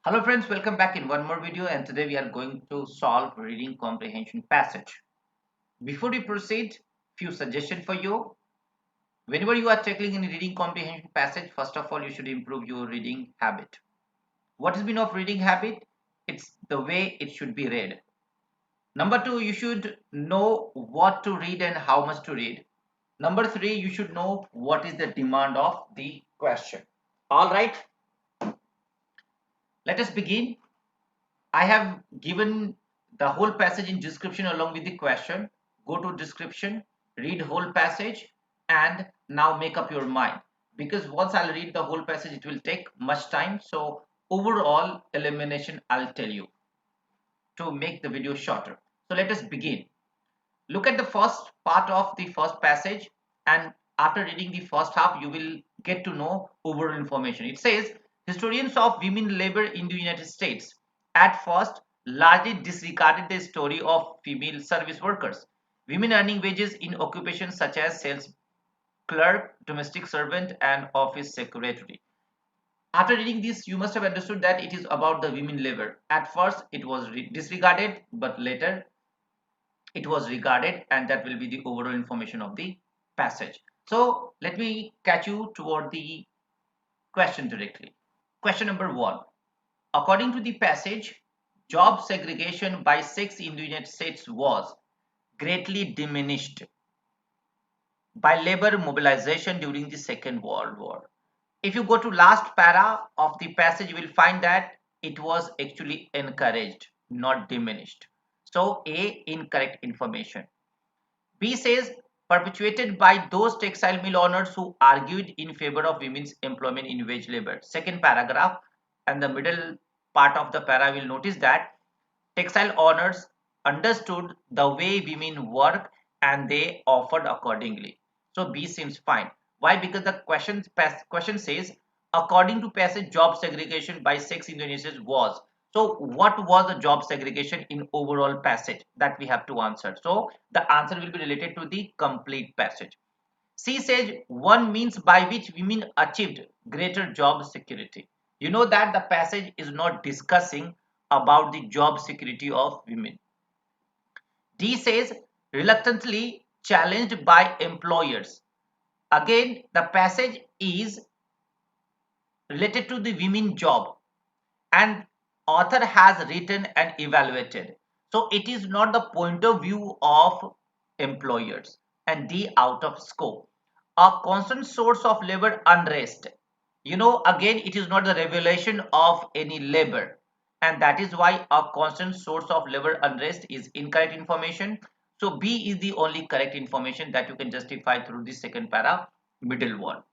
Hello friends, welcome back in one more video, and today we are going to solve reading comprehension passage. Before we proceed, few suggestions for you. Whenever you are tackling in reading comprehension passage, first of all you should improve your reading habit. What is mean of reading habit? It's the way it should be read. Number 2, you should know what to read and how much to read. Number 3, you should know what is the demand of the question. All right, let us begin. I have given the whole passage in description along with the question. Go to description, read whole passage, and now make up your mind. Because once I'll read the whole passage, it will take much time. So overall elimination, I'll tell you to make the video shorter. So let us begin. Look at the first part of the first passage, and after reading the first half, you will get to know overall information. It says, historians of women labor in the United States at first largely disregarded the story of female service workers, women earning wages in occupations such as sales clerk, domestic servant, and office secretary. After reading this, you must have understood that it is about the women labor. At first, it was disregarded, but later it was regarded, and that will be the overall information of the passage. So let me catch you toward the question directly. Question number 1. According to the passage, job segregation by sex in the United States was greatly diminished by labor mobilization during the Second World War. If you go to last para of the passage, you will find that it was actually encouraged, not diminished. So A, incorrect information. B says perpetuated by those textile mill owners who argued in favor of women's employment in wage labor. Second paragraph and the middle part of the para will notice that textile owners understood the way women work and they offered accordingly. So B seems fine. Why? Because the question says according to passage, job segregation by sex in the United States was. So what was the job segregation in overall passage? That we have to answer. So the answer will be related to the complete passage. C says one means by which women achieved greater job security. You know that the passage is not discussing about the job security of women. D says reluctantly challenged by employers. Again, the passage is related to the women job, and author has written and evaluated. So it is not the point of view of employers. And D, out of scope. A constant source of labor unrest. You know, again, it is not the revelation of any labor. And that is why a constant source of labor unrest is incorrect information. So B is the only correct information that you can justify through the second para, middle one.